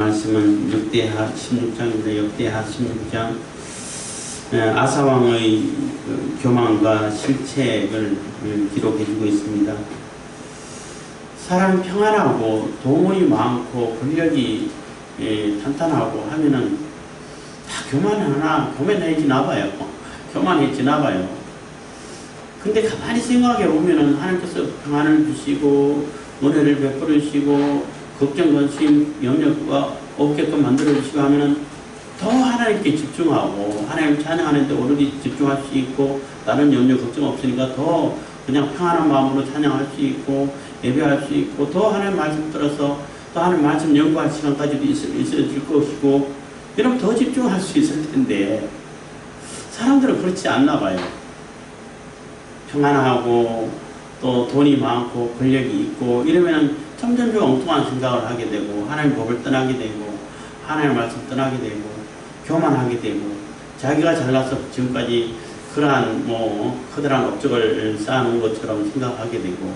말씀은 역대하 16장입니다. 역대하 16장 아사왕의 교만과 실책을 기록해주고 있습니다. 사람 평안하고 도움이 많고 권력이 탄탄하고 하면은 다 교만해지나 봐요. 교만해지나 봐요. 근데 가만히 생각해 보면은 하나님께서 평안을 주시고 은혜를 베풀어 주시고 걱정, 근심, 염려가 없게끔 만들어주시고 하면은 더 하나님께 집중하고 하나님 찬양하는데 오롯이 집중할 수 있고 다른 염려, 걱정 없으니까 더 그냥 평안한 마음으로 찬양할 수 있고 예배할 수 있고 더 하나님 말씀 들어서 또 하나님 말씀 연구할 시간까지도 있어질 것이고 이러면 더 집중할 수 있을 텐데 사람들은 그렇지 않나 봐요. 평안하고 또 돈이 많고 권력이 있고 이러면은 점점 엉뚱한 생각을 하게 되고 하나님 법을 떠나게 되고 하나님 말씀 떠나게 되고 교만하게 되고 자기가 잘나서 지금까지 그러한 커다란 업적을 쌓아놓은 것처럼 생각하게 되고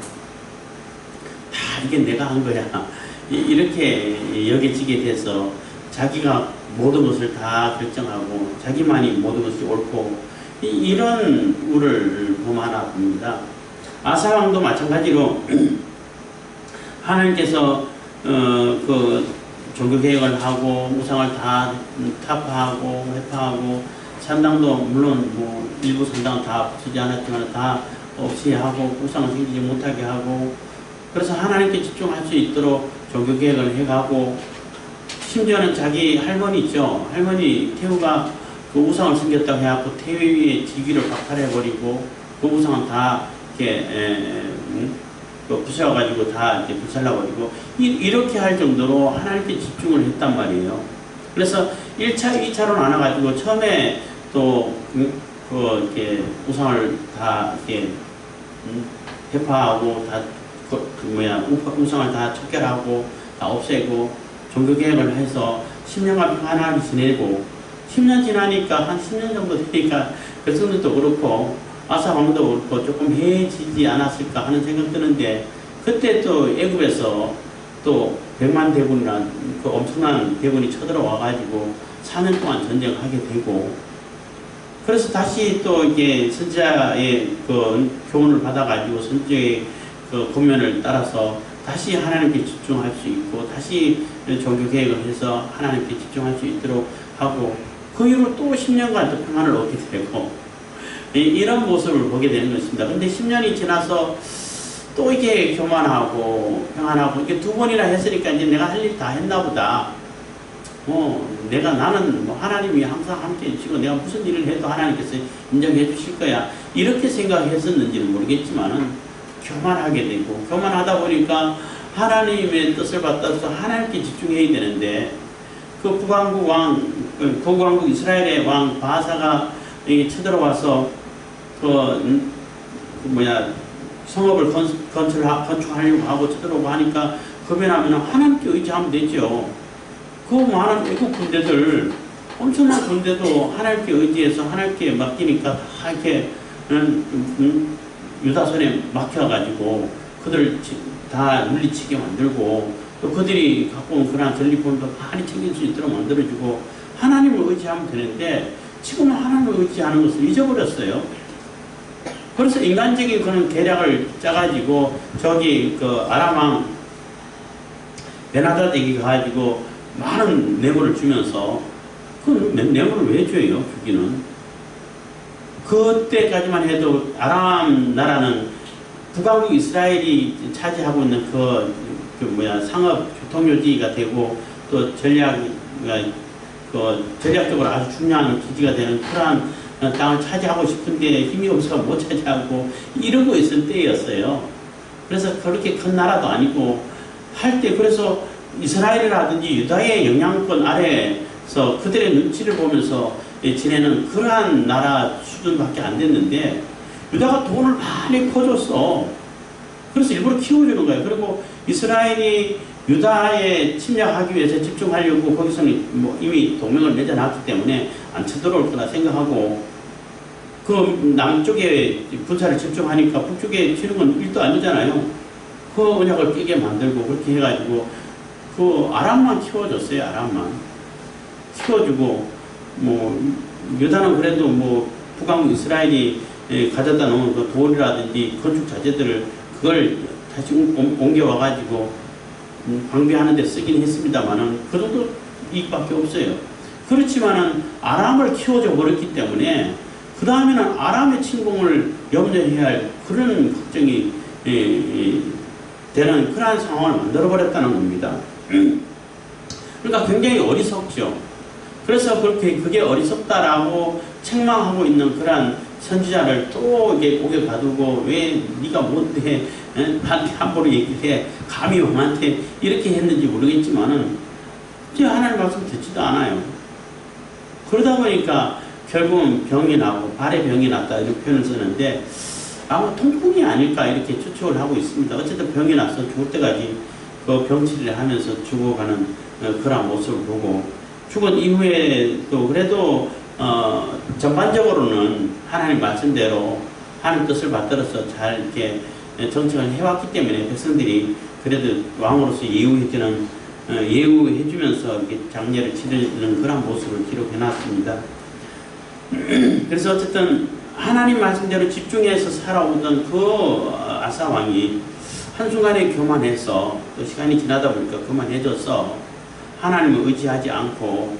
다 이게 내가 한 거야 이렇게 여겨지게 돼서 자기가 모든 것을 다 결정하고 자기만이 모든 것이 옳고 이런 우를 범하나 봅니다. 아사왕도 마찬가지로 하나님께서 그 종교개혁을 하고 우상을 다 타파하고 회파하고 산당도 물론 일부 산당은 다 부수지 않았지만 다 없이 하고 우상을 생기지 못하게 하고 그래서 하나님께 집중할 수 있도록 종교개혁을 해가고 심지어는 자기 할머니 있죠. 할머니 태우가 그 우상을 생겼다고 해갖고 태위의 지기를 박탈해버리고 그 우상은 다 이렇게 부셔가지고 다 이렇게 불살라버리고 이렇게 할 정도로 하나님께 집중을 했단 말이에요. 그래서 1차, 2차로 나눠가지고 처음에 또 이렇게 우상을 다 이렇게 회파하고 다 우상을 다 척결하고 다 없애고 종교개혁을 해서 10년간 평안하게 지내고 10년 지나니까 한 10년 정도 되니까 백성들도 그렇고 아사왕도 그렇고 조금 해지지 않았을까 하는 생각 드는데 그때 또 애굽에서 또 100만 대군이란 그 엄청난 대군이 쳐들어와 가지고 4년 동안 전쟁하게 되고 그래서 다시 또 이게 선지자의 그 교훈을 받아 가지고 선지자의 그 권면을 따라서 다시 하나님께 집중할 수 있고 다시 종교 계획을 해서 하나님께 집중할 수 있도록 하고 그 이후로 또 10년간 또 평안을 얻게 되고 이런 모습을 보게 되는 것입니다. 근데 10년이 지나서 또 이게 교만하고 평안하고 이게 두 번이나 했으니까 이제 내가 할 일 다 했나 보다. 나는 하나님이 항상 함께 해주시고 내가 무슨 일을 해도 하나님께서 인정해 주실 거야. 이렇게 생각했었는지는 모르겠지만은 교만하게 되고 교만하다 보니까 하나님의 뜻을 받아서 하나님께 집중해야 되는데 그 북왕국 이스라엘의 왕 바사가 여기 쳐들어와서 성읍을 건축하려고 하고 쳐들어오고 하니까 그변하면 하나님께 의지하면 되죠. 그 많은 애국 군대들 엄청난 군대도 하나님께 의지해서 하나님께 맡기니까 다 이렇게 유다 손에 맡겨가지고 그들 다 물리치게 만들고 또 그들이 갖고 온 그런 전리품도 많이 챙길 수 있도록 만들어주고 하나님을 의지하면 되는데 지금은 하나님을 의지하는 것을 잊어버렸어요. 그래서 인간적인 그런 계략을 짜가지고 저기 그 아람왕 베나다에게 가가지고 많은 뇌물을 주면서 그 뇌물을 왜 줘요? 주기는 그때까지만 해도 아람 나라는 북왕국 이스라엘이 차지하고 있는 상업 교통요지가 되고 또 전략적으로 아주 중요한 기지가 되는 그러한 땅을 차지하고 싶은데 힘이 없어서 못 차지하고 이러고 있을 때였어요. 그래서 그렇게 큰 나라도 아니고 할 때 그래서 이스라엘이라든지 유다의 영향권 아래에서 그들의 눈치를 보면서 지내는 그러한 나라 수준밖에 안 됐는데 유다가 돈을 많이 퍼줬어. 그래서 일부러 키워주는 거예요. 그리고 이스라엘이 유다에 침략하기 위해서 집중하려고 거기서는 이미 동맹을 맺어놨기 때문에 안 쳐들어올 거라 생각하고 그 남쪽에 군사를 집중하니까 북쪽에 치는 건 일도 아니잖아요. 그 언약을 깨게 만들고 그렇게 해가지고 그 아람만 키워줬어요. 아람만 키워주고 뭐 유다는 그래도 뭐 북왕국 이스라엘이 가져다 놓은 그 돌이라든지 건축 자재들을 그걸 다시 옮겨와 가지고 방비하는 데 쓰긴 했습니다만은 그 정도 이익밖에 없어요. 그렇지만은 아람을 키워줘 버렸기 때문에 그 다음에는 아람의 침공을 염려해야 할 그런 걱정이 되는 그러한 상황을 만들어 버렸다는 겁니다. 그러니까 굉장히 어리석죠. 그래서 그게 어리석다라고 책망하고 있는 그러한 선지자를 또 이게 고개 가두고 왜 네가 뭔데 함부로 얘기해 감히 왕한테 이렇게 했는지 모르겠지만은 이제 하나님 말씀 듣지도 않아요. 그러다 보니까 결국은 병이 나고 발에 병이 났다 이런 표현을 쓰는데 아마 통풍이 아닐까 이렇게 추측을 하고 있습니다. 어쨌든 병이 나서 죽을 때까지 그 병치료를 하면서 죽어가는 그런 모습을 보고 죽은 이후에 또 그래도 전반적으로는 하나님 말씀대로 하나님 뜻을 받들어서 잘 이렇게 정책을 해왔기 때문에 백성들이 그래도 왕으로서 예우해주면서 이렇게 장례를 치르는 그런 모습을 기록해놨습니다. 그래서 어쨌든 하나님 말씀대로 집중해서 살아오던 그 아사 왕이 한순간에 교만해서 또 시간이 지나다 보니까 교만해져서 하나님을 의지하지 않고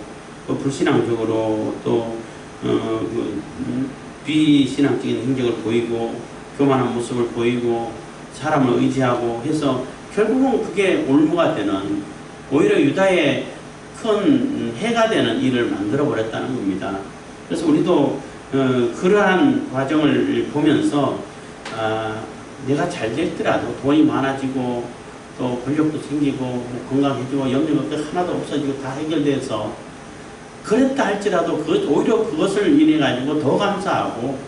또 불신앙적으로 또 비신앙적인 행적을 보이고 교만한 모습을 보이고 사람을 의지하고 해서 결국은 그게 올무가 되는 오히려 유다에 큰 해가 되는 일을 만들어 버렸다는 겁니다. 그래서 우리도 그러한 과정을 보면서 내가 잘 됐더라도 돈이 많아지고 또 권력도 생기고 뭐 건강해지고 염려 걱정 하나도 없어지고 다 해결돼서 그랬다 할지라도 오히려 그것을 인해 가지고 더 감사하고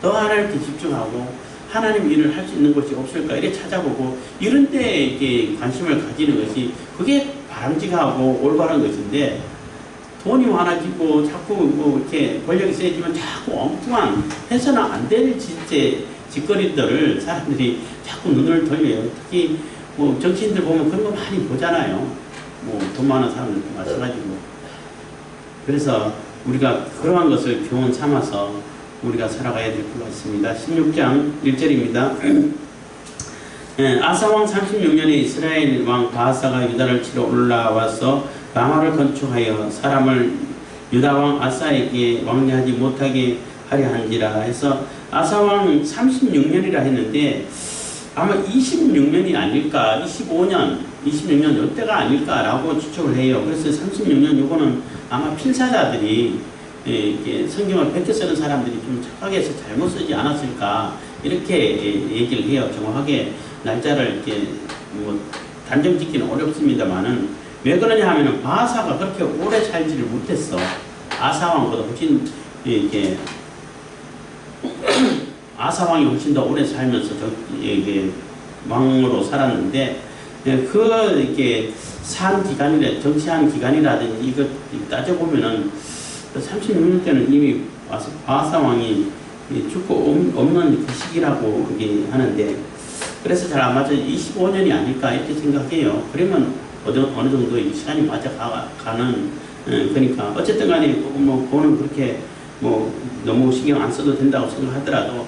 더 하나님께 집중하고 하나님 일을 할 수 있는 것이 없을까 이렇게 찾아보고 이런 데 이렇게 관심을 가지는 것이 그게 바람직하고 올바른 것인데 돈이 많아지고 자꾸 뭐 이렇게 권력이 세지면 자꾸 엉뚱한 해서는 안 될 짓거리들을 사람들이 자꾸 눈을 돌려요. 특히 뭐 정치인들 보면 그런 거 많이 보잖아요. 뭐 돈 많은 사람들도 마찬가지고. 그래서 우리가 그러한 것을 교훈 삼아서 우리가 살아가야 될 것 같습니다. 16장 1절입니다. 아사왕 36년에 이스라엘 왕 바하사가 유다를 치러 올라와서 라마를 건축하여 사람을 유다왕 아사에게 왕래하지 못하게 하려 한지라 해서 아사왕 36년이라 했는데 아마 26년이 아닐까 26년 이때가 아닐까라고 추측을 해요. 그래서 36년 요거는 아마 필사자들이 이렇게 성경을 베껴 쓰는 사람들이 좀 착각해서 잘못 쓰지 않았을까 이렇게 얘기를 해요. 정확하게 날짜를 이렇게 뭐 단정 짓기는 어렵습니다만은 왜 그러냐 하면은 바하사가 그렇게 오래 살지를 못했어. 아사왕보다 훨씬 이렇게 아사왕이 훨씬 더 오래 살면서 이게 왕으로 살았는데 이렇게 산 기간이라 정치한 기간이라든지 이거 따져보면은 36년 때는 이미 바하사 왕이 죽고 없는 그 시기라고 하는데 그래서 잘 안 맞아 25년이 아닐까 이렇게 생각해요. 그러면 어느 정도 시간이 맞아가는 그러니까 어쨌든 간에 뭐 그거는 그렇게 뭐 너무 신경 안 써도 된다고 생각하더라도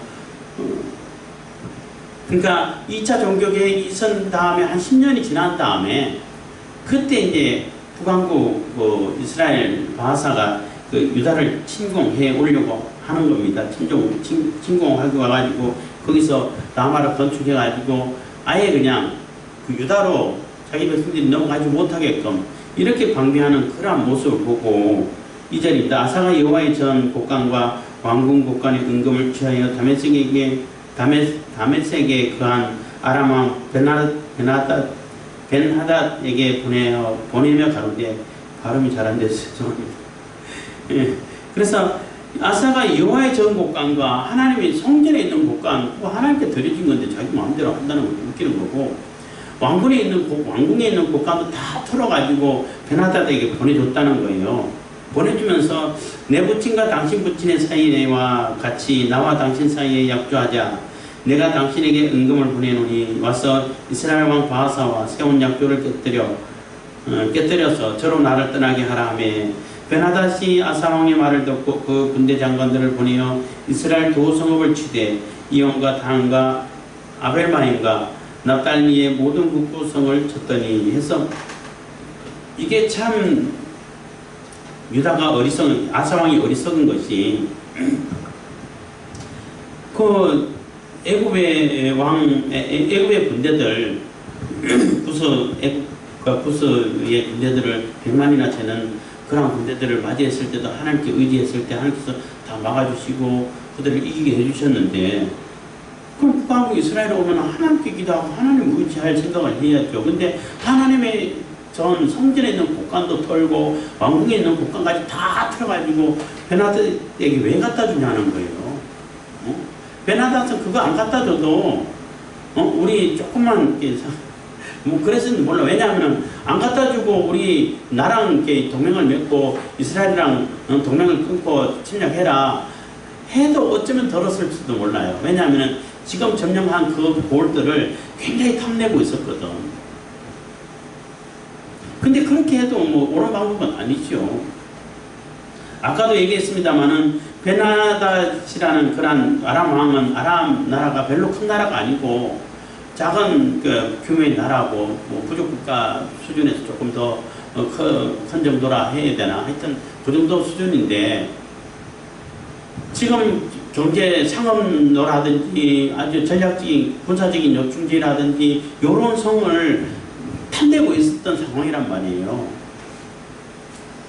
그러니까 2차 종교개혁이 있은 다음에 한 10년이 지난 다음에 그때 이제 북왕국 그 이스라엘 바하사가 그 유다를 침공해 오려고 하는 겁니다. 침공하고 와가지고 거기서 라마를 건축해가지고 아예 그냥 그 유다로 자기 백성들이 넘어가지 못하게끔 이렇게 방비하는 그러한 모습을 보고 2절입니다. 아사가 여호와의 전 곡간과 왕궁 곡간의 은금을 취하여 다메섹에 그한 아람 왕 벤하닷에게 보내며 가로되 발음이 잘 안 됐어요. 죄송합니다. 예. 그래서 아사가 여호와의 전 곡간과 하나님의 성전에 있는 곡간 하나님께 드려진 건데 자기 마음대로 한다는 것도 웃기는 거고 왕궁에 있는 곡간도 다 털어가지고 벤하닷에게 보내줬다는 거예요. 보내주면서 내 부친과 당신 부친의 사이와 같이 나와 당신 사이에 약조하자. 내가 당신에게 은금을 보내노니 와서 이스라엘 왕 바하사와 세운 약조를 깨뜨려 깨뜨려서 저로 나를 떠나게 하라 하며 베나다시 아사 왕의 말을 듣고 그 군대 장관들을 보내어 이스라엘 두 성읍을 치되 이온과 단과 아벨마임과 납달리의 모든 북부성을 쳤더니 해서 이게 참 유다가 아사 왕이 어리석은 것이 그 애굽의 군대들 부스의 군대들을 100만이나 되는 그런 군대들을 맞이했을 때도 하나님께 의지했을 때 하나님께서 다 막아주시고 그들을 이기게 해주셨는데 그럼 북왕국 이스라엘에 오면 하나님께 기도하고 하나님 의지할 생각을 해야죠. 근데 하나님의 전 성전에 있는 곡간도 털고 왕궁에 있는 곡간까지 다 털어가지고 베나다에게 왜 갖다 주냐는 거예요. 베나다는 그거 안 갖다 줘도 우리 조금만 뭐 그랬는지 몰라. 왜냐하면 안 갖다 주고 우리 나랑 이렇게 동맹을 맺고 이스라엘이랑 동맹을 끊고 침략해라 해도 어쩌면 덜었을지도 몰라요. 왜냐하면 지금 점령한 그 골들을 굉장히 탐내고 있었거든. 근데 그렇게 해도 뭐 옳은 방법은 아니죠. 아까도 얘기했습니다마는 베나닷이라는 그런 아람 왕은 아람 나라가 별로 큰 나라가 아니고 작은 그 규모의 나라고 뭐 부족국가 수준에서 조금 더 큰 정도라 해야 되나 하여튼 그 정도 수준인데 지금 경제 상업로라든지 아주 전략적인 군사적인 요충지라든지 이런 성을 탐내고 있었던 상황이란 말이에요.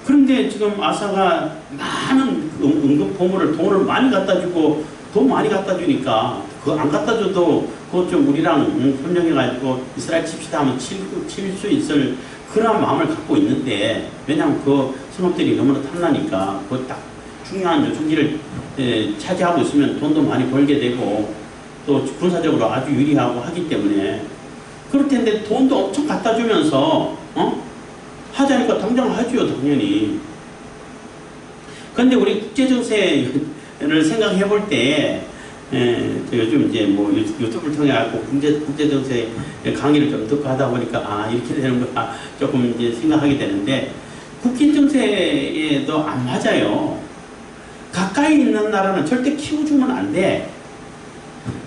그런데 지금 아사가 많은 응급 보물을 돈을 많이 갖다 주고 돈 많이 갖다 주니까 그거 안 갖다 줘도 그것 좀 우리랑 협력해가지고 이스라엘 칩시다 하면 칠 수 있을 그런 마음을 갖고 있는데 왜냐하면 그 성업들이 너무나 탐나니까 그 딱 중요한 요충지를 차지하고 있으면 돈도 많이 벌게 되고 또 군사적으로 아주 유리하고 하기 때문에 그럴 텐데 돈도 엄청 갖다 주면서 하자니까 당장 하죠 당연히. 그런데 우리 국제정세를 생각해 볼 때 요즘 이제 뭐 유튜브를 통해 갖고 국제정세 강의를 좀 듣고 하다 보니까 아 이렇게 되는구나 조금 이제 생각하게 되는데 국제정세에도 안 맞아요. 가까이 있는 나라는 절대 키워주면 안 돼.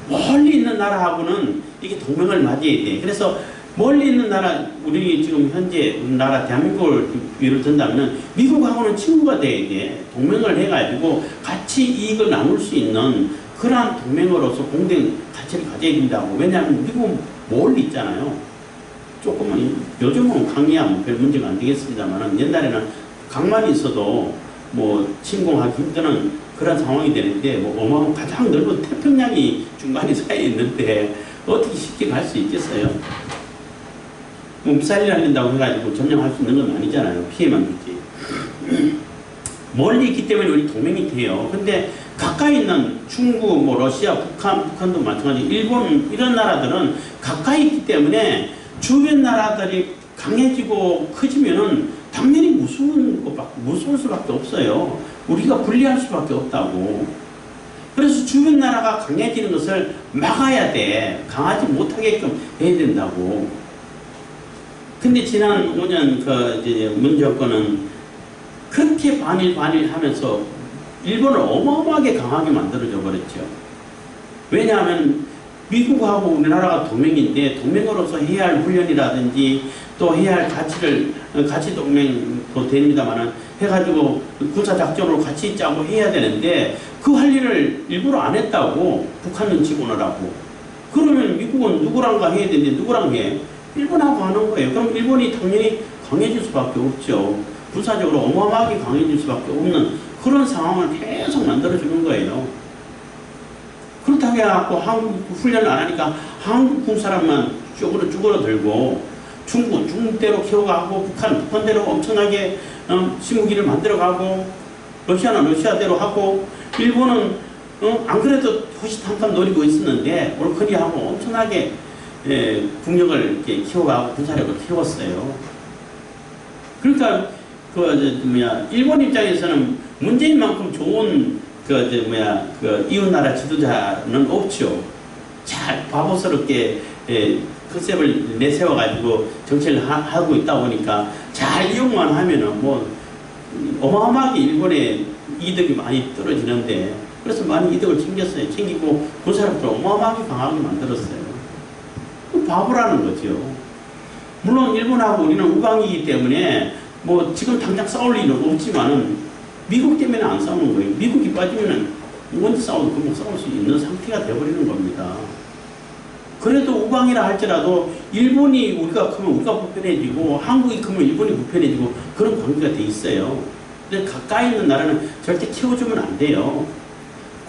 멀리 있는 나라하고는 이게 동맹을 맞이해야 돼. 그래서 멀리 있는 나라, 우리 지금 현재 우리나라 대한민국을 예를 든다면 미국하고는 친구가 돼야 돼. 동맹을 해가지고 같이 이익을 나눌 수 있는 그러한 동맹으로서 공동 가치를 가져야 된다고. 왜냐하면 미국은 멀리 있잖아요. 조금은 요즘은 강이야 뭐 별 문제가 안 되겠습니다만 옛날에는 강만 있어도 뭐 침공하기 힘드는 그런 상황이 되는데 뭐 가장 넓은 태평양이 중간에 서 있는데 어떻게 쉽게 갈 수 있겠어요? 뭐 미사일 날린다고 해가지고 점령할 수 있는 건 아니잖아요. 피해만 주지. 멀리 있기 때문에 우리 동맹이 돼요. 근데 가까이 있는 중국, 뭐 러시아, 북한도 마찬가지, 일본 이런 나라들은 가까이 있기 때문에 주변 나라들이 강해지고 커지면은 당연히 무서울 수밖에 없어요. 우리가 불리할 수밖에 없다고. 그래서 주변 나라가 강해지는 것을 막아야 돼. 강하지 못하게끔 해야 된다고. 근데 지난 5년 문 정권은 그렇게 반일 하면서 일본을 어마어마하게 강하게 만들어져 버렸죠. 왜냐하면 미국하고 우리나라가 동맹인데 동맹으로서 해야 할 훈련이라든지 또 해야 할 가치 동맹도 됩니다만은 해가지고 군사작전으로 같이 짜고 해야 되는데 그 할 일을 일부러 안 했다고. 북한 눈치 보느라고. 그러면 미국은 누구랑가 해야 되는데 누구랑 해? 일본하고 하는 거예요. 그럼 일본이 당연히 강해질 수밖에 없죠. 군사적으로 어마어마하게 강해질 수밖에 없는 그런 상황을 계속 만들어주는 거예요. 그렇다고 해갖고 한국 훈련을 안 하니까 한국 사람만 쭈그러들고 중국대로 키워가고 북한대로 엄청나게 신무기를 만들어가고 러시아는 러시아대로 하고 일본은 안 그래도 호시탐탐 노리고 있었는데 올커리하고 엄청나게 국력을 이렇게 키워가고 군사력을 키웠어요. 그러니까 일본 입장에서는 문재인만큼 좋은 이웃나라 지도자는 없죠. 잘 바보스럽게 컨셉을 내세워가지고 정치를 하고 있다 보니까 잘 이용만 하면은 뭐 어마어마하게 일본의 이득이 많이 떨어지는데, 그래서 많이 이득을 챙겼어요. 챙기고 군사력도 어마어마하게 강하게 만들었어요. 바보라는 거죠. 물론 일본하고 우리는 우방이기 때문에 뭐 지금 당장 싸울 일은 없지만은 미국 때문에 안 싸우는 거예요. 미국이 빠지면은 먼저 싸워도 금방 싸울 수 있는 상태가 되어버리는 겁니다. 그래도 우방이라 할지라도 일본이 우리가 크면 우리가 불편해지고 한국이 크면 일본이 불편해지고 그런 관계가 돼 있어요. 근데 가까이 있는 나라는 절대 키워주면 안 돼요.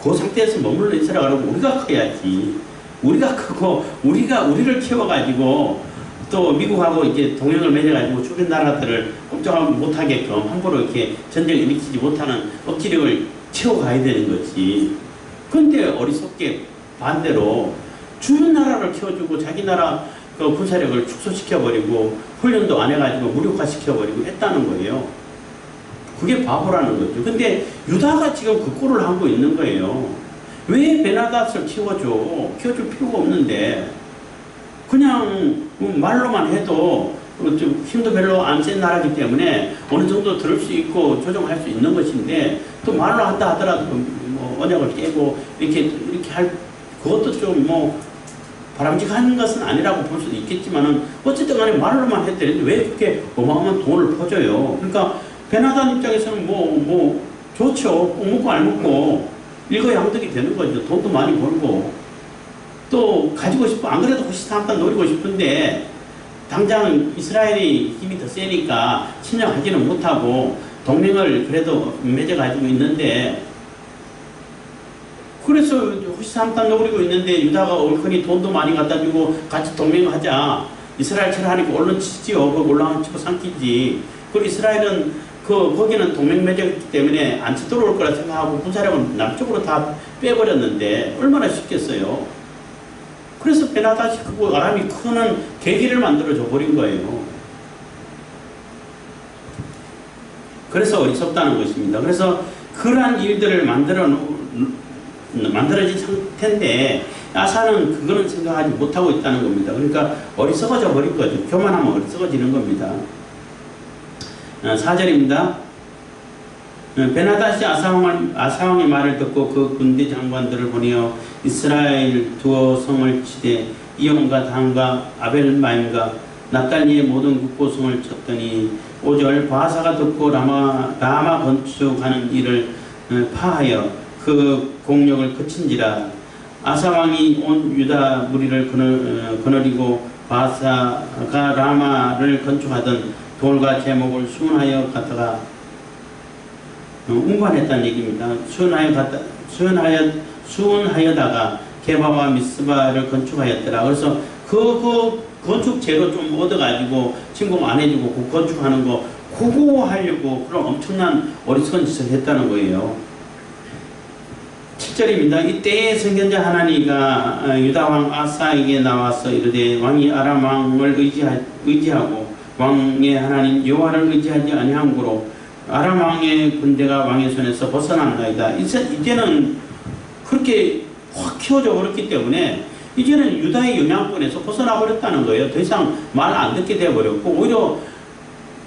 그 상태에서 머물러 있으라 그러면 우리가 커야지. 우리가 크고 우리를 키워가지고 또 미국하고 이제 동맹을 맺어가지고 주변 나라들을 꼼짝 못하게끔 함부로 이렇게 전쟁을 일으키지 못하는 억지력을 채워가야 되는 거지. 그런데 어리석게 반대로 주변 나라를 키워주고 자기 나라 그 군사력을 축소시켜버리고 훈련도 안 해가지고 무력화시켜버리고 했다는 거예요. 그게 바보라는 거죠. 근데 유다가 지금 그 꼴을 하고 있는 거예요. 왜 베나닷을 키워줄 필요가 없는데 그냥 말로만 해도 좀 힘도 별로 안 센 나라이기 때문에 어느 정도 들을 수 있고 조정할 수 있는 것인데 또 말로 한다 하더라도 뭐 언약을 깨고 이렇게 할 그것도 좀 뭐 바람직한 것은 아니라고 볼 수도 있겠지만은 어쨌든 간에 말로만 해도 되는데 왜 그렇게 어마어마한 돈을 퍼줘요. 그러니까 베나단 입장에서는 뭐 좋죠. 꼭 먹고 알 먹고 일거양득이 되는 거죠. 돈도 많이 벌고 또 가지고 싶고 안 그래도 호시탐탐 노리고 싶은데 당장 이스라엘이 힘이 더 세니까 침략하지는 못하고 동맹을 그래도 맺어가지고 있는데 그래서 호시탐탐 노리고 있는데 유다가 얼큰이 돈도 많이 갖다 주고 같이 동맹하자. 이스라엘처럼 하니까 얼른 치지요. 그 올라가면 치고 삼키지. 그리고 이스라엘은 거기는 동맹 맺었기 때문에 안 치도록 올 거라 생각하고 군사력은 남쪽으로 다 빼버렸는데 얼마나 쉽겠어요. 그래서 베나닷이 크고 아람이 크는 계기를 만들어줘 버린 거예요. 그래서 어리석다는 것입니다. 그래서 그러한 일들을 만들어진 상태인데 아사는 그거는 생각하지 못하고 있다는 겁니다. 그러니까 어리석어져 버린 거죠. 교만하면 어리석어지는 겁니다. 4절입니다. 베나닷이 아사왕의 말을 듣고 그 군대 장관들을 보내어 이스라엘 두어 성을 치되 이온과 단과 아벨마임과 납달리의 모든 국고성을 쳤더니 5절 바사가 듣고 라마 건축하는 일을 파하여 그 공력을 그친지라. 아사왕이 온 유다 무리를 거느리고 바사가 라마를 건축하던 돌과 제목을 수원하여 갔다가 운반했다는 얘기입니다. 수원하여다가 게바와 미스바를 건축하였더라. 그래서 그 건축 재료 좀 얻어가지고 침공 안 해주고 그 건축하는 거 그거 하려고 그런 엄청난 어리석은 짓을 했다는 거예요. 7절입니다. 이때에 선견자 하나니가 유다왕 아사에게 나와서 이르되 왕이 아람 왕을 의지하고 왕의 하나님 여호와를 의지하지 아니함으로 아람 왕의 군대가 왕의 손에서 벗어난다이다. 이제는 그렇게 확 키워져 버렸기 때문에 이제는 유다의 영향권에서 벗어나 버렸다는 거예요. 더 이상 말 안 듣게 되어 버렸고 오히려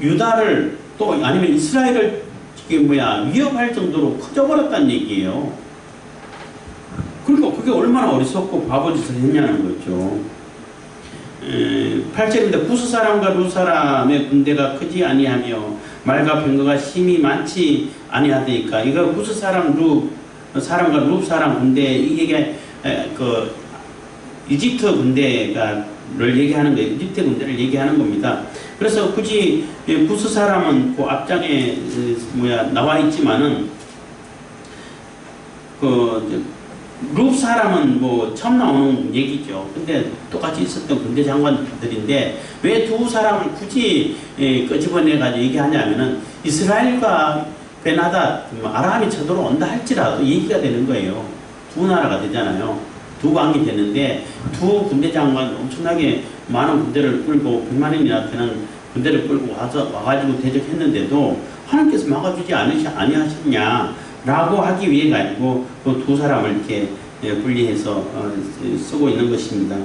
유다를 또 아니면 이스라엘을 위협할 정도로 커져 버렸다는 얘기예요. 그러니까 그게 얼마나 어리석고 바보짓을 했냐는 거죠. 8절입니다. 구스 사람과 루 사람의 군대가 크지 아니하며 말과 병거가 심히 많지 아니하되니까. 이거 구스 사람과 루 사람 군대 이게 그 이집트 군대를 얘기하는 거예요. 이집트 군대를 얘기하는 겁니다. 그래서 굳이 구스 사람은 그 앞장에 나와 있지만은 룹 사람은 뭐 처음 나오는 얘기죠. 근데 똑같이 있었던 군대 장관들인데 왜 두 사람을 굳이 끄집어내가지고 얘기하냐면은 이스라엘과 베나닷 아람이 쳐들어온다 할지라도 얘기가 되는 거예요. 두 나라가 되잖아요. 두 왕이 되는데 두 군대 장관 엄청나게 많은 군대를 끌고 100만이나 되는 군대를 끌고 와가지고 대적했는데도 하나님께서 막아주지 아니하셨냐 라고 하기 위해 가지고 그 두 사람을 이렇게 분리해서 쓰고 있는 것입니다.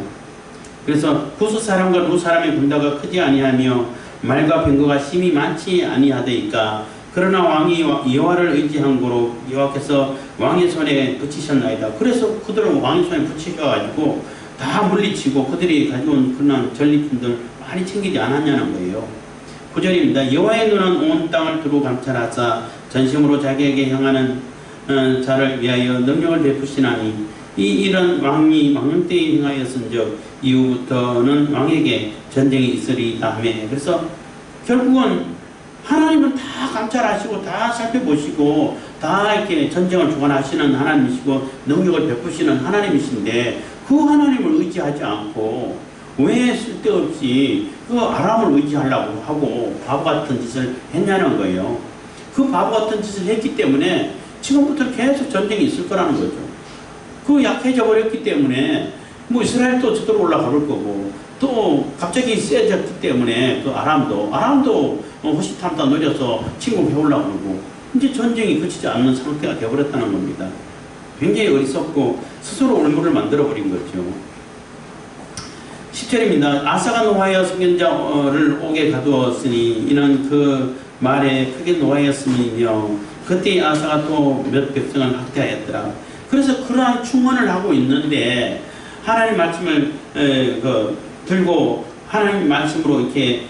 그래서 구스 사람과 루 사람의 군대가 크지 아니하며 말과 병거가 심히 많지 아니하되이까 그러나 왕이 여호와를 의지한 고로 여호와께서 왕의 손에 붙이셨나이다. 그래서 그들은 왕의 손에 붙이셔가지고 다 물리치고 그들이 가져온 그런 전리품들 많이 챙기지 않았냐는 거예요. 9절입니다. 여호와의 눈은 온 땅을 두루 감찰하사 전심으로 자기에게 향하는 자를 위하여 능력을 베푸시나니 이런 왕이 망령 때에 행하였은즉 이후부터는 왕에게 전쟁이 있으리이다 하며 그래서 결국은 하나님은 다 감찰하시고 다 살펴보시고 다 이렇게 전쟁을 주관하시는 하나님이시고 능력을 베푸시는 하나님이신데 그 하나님을 의지하지 않고 왜 쓸데없이 그 아람을 의지하려고 하고 바보 같은 짓을 했냐는 거예요. 그 바보 같은 짓을 했기 때문에 지금부터 계속 전쟁이 있을 거라는 거죠. 그 약해져 버렸기 때문에 뭐 이스라엘도 저쪽으로 올라가볼 거고 또 갑자기 세졌기 때문에 그 아람도 호시탐탐 노려서 침공해오려고 그러고 이제 전쟁이 그치지 않는 상태가 되어버렸다는 겁니다. 굉장히 어리석고 스스로 올무를 만들어버린 거죠. 10절입니다. 아사가 노하여 선견자를 옥에 가두었으니 이는 그 말에 크게 노하였음이며 그때 아사가 또 몇 백성을 학대하였더라. 그래서 그러한 충원을 하고 있는데 하나님 말씀을 들고 하나님 말씀으로 이렇게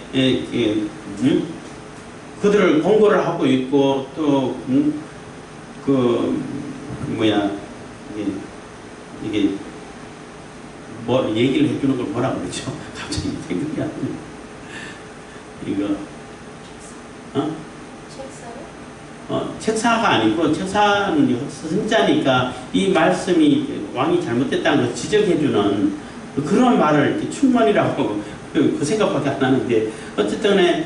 그들을 공고를 하고 있고 또 이게 뭐 얘기를 해주는 걸 뭐라 그러죠? 갑자기 생각이 안 나요. 이거 책사가 아니고 책사는 선자니까 이 말씀이 왕이 잘못됐다는 걸 지적해주는 그런 말을 이렇게 충만이라고 그 생각밖에 안 나는데 어쨌든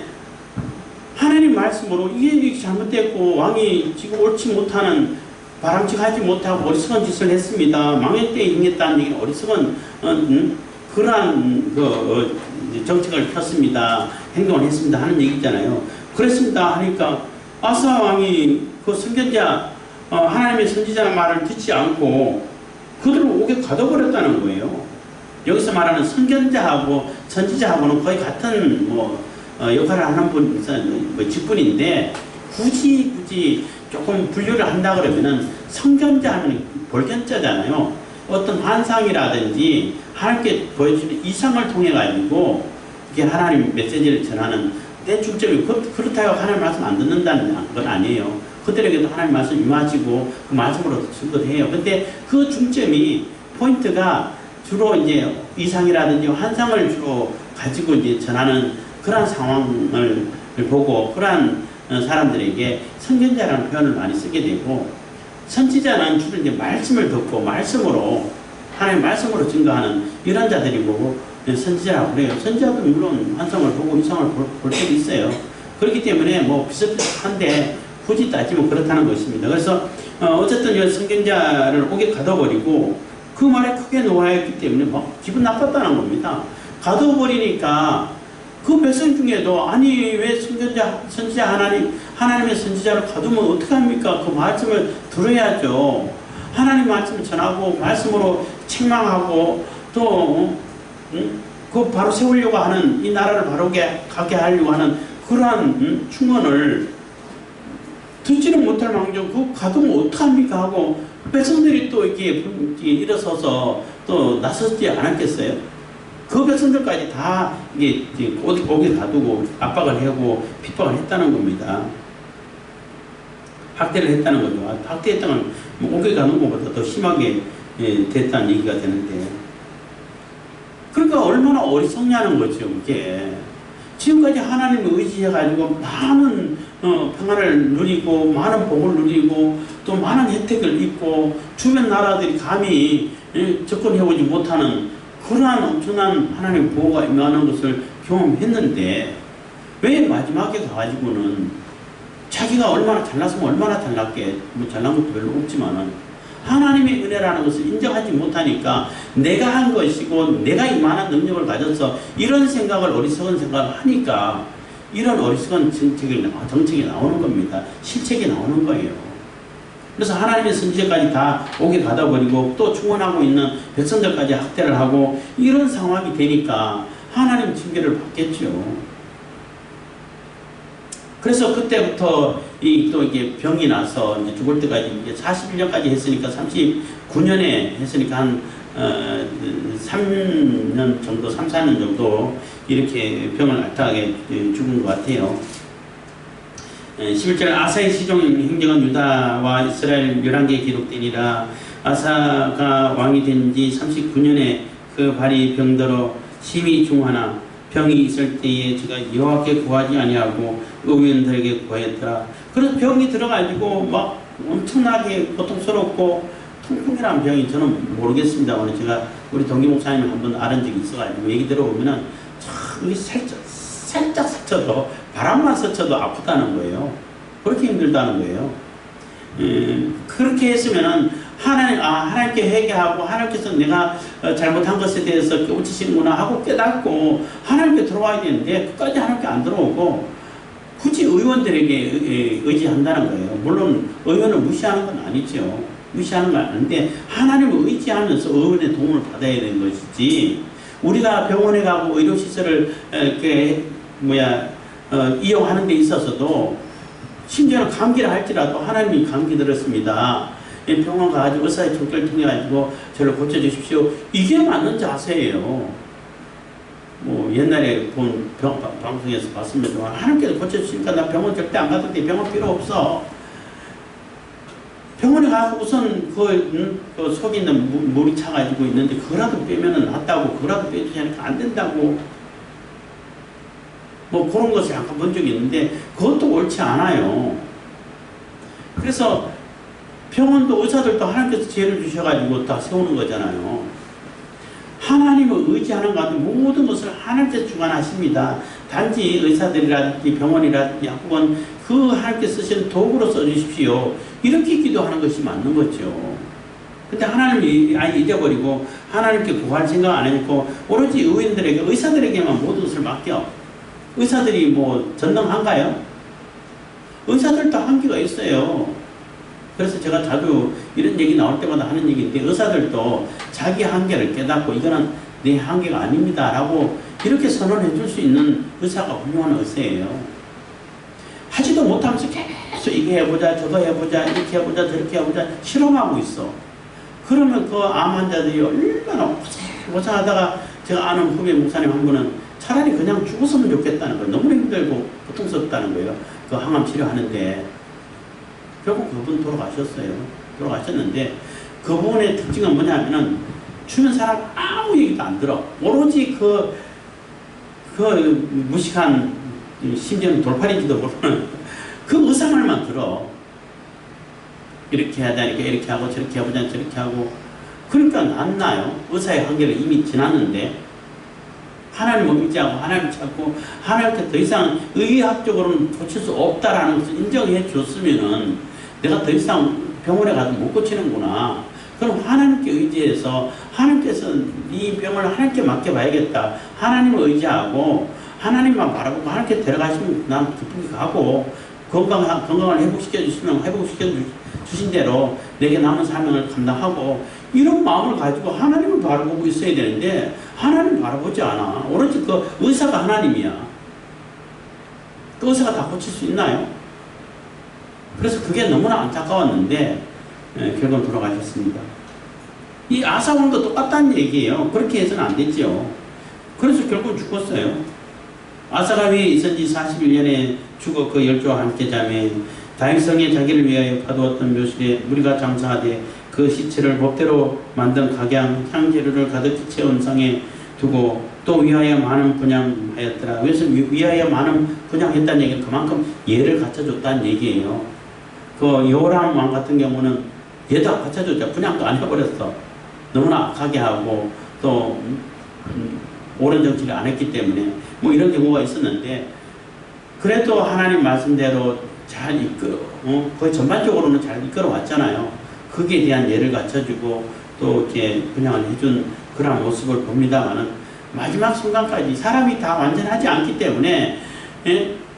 하나님 말씀으로 이게 잘못됐고 왕이 지금 옳지 못하는 바람직하지 못하고 어리석은 짓을 했습니다. 망할 때에 행했다는 얘기는 어리석은 그러한 정책을 폈습니다. 행동을 했습니다 하는 얘기잖아요. 그랬습니다 하니까 아사 왕이 그 선견자 하나님의 선지자의 말을 듣지 않고 그들을 옥에 가둬버렸다는 거예요. 여기서 말하는 선견자하고 선지자하고는 거의 같은 역할을 하는 직분인데 굳이 조금 분류를 한다 그러면은 선견자 하면 볼견자잖아요. 어떤 환상이라든지 하나님께 보여주는 이상을 통해 가지고 이게 하나님 메시지를 전하는 내 중점이 그렇다고 하나님 말씀 안 듣는다는 건 아니에요. 그들에게도 하나님 말씀 임하시고 그 말씀으로 증거해요. 근데 그 중점이 포인트가 주로 이제 이상이라든지 환상을 주로 가지고 이제 전하는 그러한 상황을 보고 그러한 사람들에게 선견자라는 표현을 많이 쓰게 되고 선지자는 주로 이제 말씀을 듣고 말씀으로 하나님 말씀으로 증거하는 이런 자들이 보고 선지자라고 그래요. 선지자도 물론 환상을 보고 이상을 볼 때도 있어요. 그렇기 때문에 뭐 비슷비슷한데 굳이 따지면 그렇다는 것입니다. 그래서 어쨌든 이 선견자를 옥에 가둬버리고 그 말에 크게 노하였기 때문에 막 기분 나빴다는 겁니다. 가둬버리니까 그 백성 중에도 아니 왜 선지자 하나님의 선지자를 가두면 어떡합니까? 그 말씀을 들어야죠. 하나님 말씀을 전하고 말씀으로 책망하고 또 그 바로 세우려고 하는 이 나라를 바로게 가게 하려고 하는 그러한 충원을 듣지는 못할 망정 그 가두면 어떡합니까 하고 백성들이 또 이렇게 일어서서 또 나섰지 않았겠어요? 그 백성들까지 다 이게 옥에 가두고 압박을 하고 핍박을 했다는 겁니다. 학대를 했다는 거죠. 학대했다면 옥에 가는 것보다 더 심하게 됐다는 얘기가 되는데 그러니까 얼마나 어리석냐는 거죠. 이게 지금까지 하나님을 의지해가지고 많은 평안을 누리고 많은 복을 누리고 또 많은 혜택을 입고 주변 나라들이 감히 접근해오지 못하는 그러한 엄청난 하나님의 보호가 임하는 것을 경험했는데 왜 마지막에 가가지고는 자기가 얼마나 잘났으면 얼마나 잘났게 뭐 잘난 것도 별로 없지만은 하나님의 은혜라는 것을 인정하지 못하니까 내가 한 것이고 내가 이만한 능력을 가져서 이런 생각을 어리석은 생각을 하니까 이런 어리석은 정책이 나오는 겁니다. 실책이 나오는 거예요. 그래서 하나님의 선지자까지 다 옥에 가둬버리고 또 충원하고 있는 백성들까지 학대를 하고 이런 상황이 되니까 하나님 징계를 받겠죠. 그래서 그때부터 또 이게 병이 나서 이제 죽을 때까지 이제 41년까지 했으니까 39년에 했으니까 한 3년 정도, 3, 4년 정도 이렇게 병을 앓다하게 죽은 것 같아요. 11절 아사의 시종 행정은 유다와 이스라엘 11개에 기록되니라. 아사가 왕이 된 지 39년에 그 발이 병들어 심히 중하나 병이 있을 때에 제가 여호와께 구하지 아니하고 의원들에게 구하였더라. 그래서 병이 들어가지고 막 엄청나게 고통스럽고 통풍이라는 병이 저는 모르겠습니다만 제가 우리 동기 목사님 한번 알은 적이 있어가지고 얘기 들어보면은 참 살짝 스쳐도 바람만 스쳐도 아프다는 거예요. 그렇게 힘들다는 거예요. 그렇게 했으면은 하나님께 회개하고 하나님께서 내가 잘못한 것에 대해서 깨우치시는구나 하고 깨닫고 하나님께 들어와야 되는데 끝까지 하나님께 안 들어오고 굳이 의원들에게 의지한다는 거예요. 물론 의원을 무시하는 건 아니죠. 무시하는 건 아닌데 하나님을 의지하면서 의원의 도움을 받아야 되는 것이지 우리가 병원에 가고 의료시설을 이용하는 데 있어서도 심지어는 감기를 할지라도 하나님이 감기 들었습니다. 병원 가가지고 의사의 총결을 통해 가지고 저를 고쳐주십시오. 이게 맞는 자세예요. 뭐 옛날에 본 방송에서 봤습니다만 하나님께서 고쳐주시니까 나 병원 절대 안 가도 돼. 병원 필요 없어. 병원에 가서 우선 그 속에 있는 물이 차가지고 있는데 그거라도 빼면은 낫다고 그거라도 빼주지 않으니까 안 된다고 뭐 그런 것을 잠깐 본 적이 있는데 그것도 옳지 않아요. 그래서 병원도 의사들도 하나님께서 지혜를 주셔가지고 다 세우는 거잖아요. 하나님을 의지하는 가운데 모든 것을 하나님께서 주관하십니다. 단지 의사들이라든지 병원이라든지 학원 그 하나님께서 쓰시는 도구로 써주십시오. 이렇게 기도하는 것이 맞는 거죠. 근데 하나님이 아예 잊어버리고 하나님께 구할 생각 안 해놓고 오로지 의원들에게 의사들에게만 모든 것을 맡겨. 의사들이 뭐 전능한가요? 의사들도 한계가 있어요. 그래서 제가 자주 이런 얘기 나올 때마다 하는 얘기인데 의사들도 자기 한계를 깨닫고 이거는 내 한계가 아닙니다 라고 이렇게 선언해 줄 수 있는 의사가 훌륭한 의사예요. 하지도 못하면서 계속 이거 해보자 저거 해보자 이렇게 해보자 저렇게 해보자 실험하고 있어. 그러면 그 암 환자들이 얼마나 고생하다가 제가 아는 후배 목사님 한 분은 차라리 그냥 죽었으면 좋겠다는 거예요. 너무 힘들고 고통스럽다는 거예요. 그 항암 치료하는데 결국 그분 돌아가셨어요. 돌아가셨는데 그분의 특징은 뭐냐면은 주변 사람 아무 얘기도 안 들어. 오로지 그 무식한 심지어는 돌팔인지도 모르는 그 의사 말만 들어. 이렇게 해야 되니까 이렇게 하고 저렇게 해보자 저렇게 하고 그러니까 낫나요? 의사의 한계를 이미 지났는데 하나님을 의지하고 하나님 찾고 하나님께 더 이상 의학적으로는 고칠 수 없다라는 것을 인정해 줬으면은 내가 더 이상 병원에 가서 못 고치는구나. 그럼 하나님께 의지해서 하나님께서 이 병을 하나님께 맡겨봐야겠다. 하나님을 의지하고 하나님만 바라보고 하나님께 데려가시면 난 기쁘게 가고 건강을 회복시켜 주시면 회복시켜 주신 대로 내게 남은 사명을 감당하고 이런 마음을 가지고 하나님을 바라보고 있어야 되는데 하나님 바라보지 않아. 오로지 그 의사가 하나님이야. 그 의사가 다 고칠 수 있나요? 그래서 그게 너무나 안타까웠는데 결국 돌아가셨습니다. 이 아사왕도 똑같다는 얘기예요. 그렇게 해서는 안 됐죠. 그래서 결국 죽었어요. 아사가 위에 있은 지 41년에 죽어 그 열조와 함께 자매 다윗성에 자기를 위하여 파두었던 묘실에 무리가 장사하되 그 시체를 법대로 만든 각양 향재료를 가득히 채운 상에 두고 또 위하여 많은 분양하였더라. 그래서 위하여 많은 분양했다는 얘기는 그만큼 예를 갖춰줬다는 얘기예요. 그 요람 왕 같은 경우는 얘도 갖춰줬죠. 분양도 안 해버렸어. 너무나 악하게 하고 또 옳은 정치를 안 했기 때문에 뭐 이런 경우가 있었는데 그래도 하나님 말씀대로 잘 이끌어 거의 전반적으로는 잘 이끌어 왔잖아요. 거기에 대한 예를 갖춰주고 또 이렇게 분양을 해준 그런 모습을 봅니다만은 마지막 순간까지 사람이 다 완전하지 않기 때문에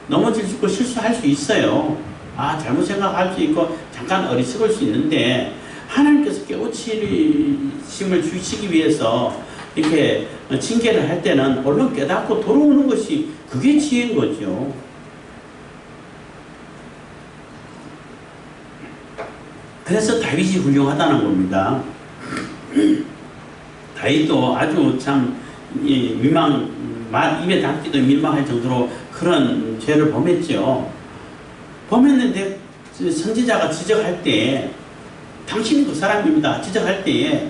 넘어질 수 있고 실수할 수 있어요. 잘못 생각할 수 있고 잠깐 어리석을 수 있는데 하나님께서 깨우침을 주시기 위해서 이렇게 징계를 할 때는 얼른 깨닫고 돌아오는 것이 그게 지혜인 거죠. 그래서 다윗이 훌륭하다는 겁니다. 다윗도 아주 참 입에 담기도 민망할 정도로 그런 죄를 범했죠. 범했는데 선지자가 지적할 때 당신이 그 사람입니다. 지적할 때에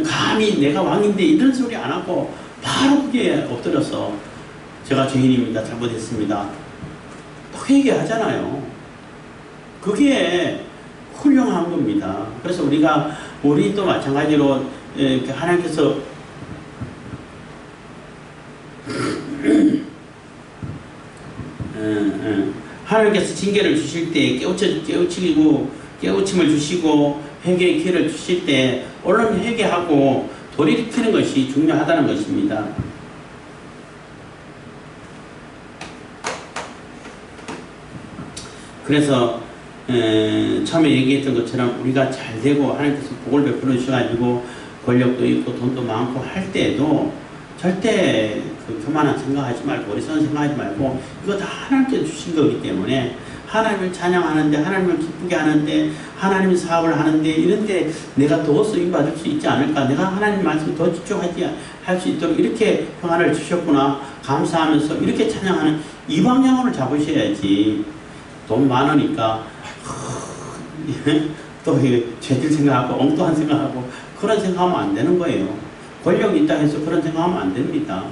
감히 내가 왕인데 이런 소리 안 하고 바로 그게 엎드려서 제가 죄인입니다. 잘못했습니다. 또 회개하잖아요. 그게 훌륭한 겁니다. 그래서 우리도 마찬가지로 하나님께서 하나님께서 징계를 주실 때 깨우침을 주시고 회개의 기회를 주실 때 얼른 회개하고 돌이키는 것이 중요하다는 것입니다. 그래서 처음에 얘기했던 것처럼 우리가 잘 되고 하나님께서 복을 베풀어 주셔가지고 권력도 있고 돈도 많고 할 때에도 절대 그 교만한 생각하지 말고 어리석은 생각하지 말고 이거 다 하나님께 주신 거기 때문에 하나님을 찬양하는데 하나님을 기쁘게 하는데 하나님의 사업을 하는데 이런데 내가 더 쓰임받을 수 있지 않을까, 내가 하나님 말씀 더 집중하지 할 수 있도록 이렇게 평안을 주셨구나 감사하면서 이렇게 찬양하는 이 방향으로 잡으셔야지. 돈 많으니까 또 죄질 생각하고 엉뚱한 생각하고 그런 생각하면 안 되는 거예요. 권력이 있다 해서 그런 생각하면 안 됩니다.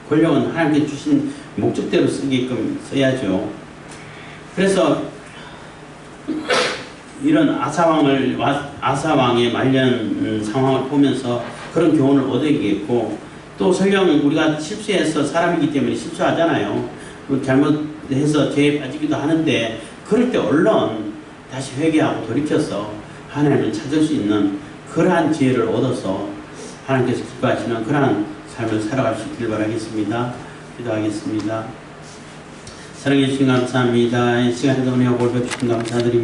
권력은 하나님께 주신 목적대로 쓰게끔 써야죠. 그래서 이런 아사왕의 말년 상황을 보면서 그런 교훈을 얻어야겠고, 또 설령 우리가 실수해서 사람이기 때문에 실수하잖아요. 잘못해서 죄에 빠지기도 하는데 그럴 때 얼른 다시 회개하고 돌이켜서 하나님을 찾을 수 있는 그러한 지혜를 얻어서 하나님께서 기뻐하시는 그러한 삶을 살아갈 수 있길 바라겠습니다. 기도하겠습니다. 사랑해 주신 감사합니다. 이 시간에도 은혜와 복 주신 감사드립니다.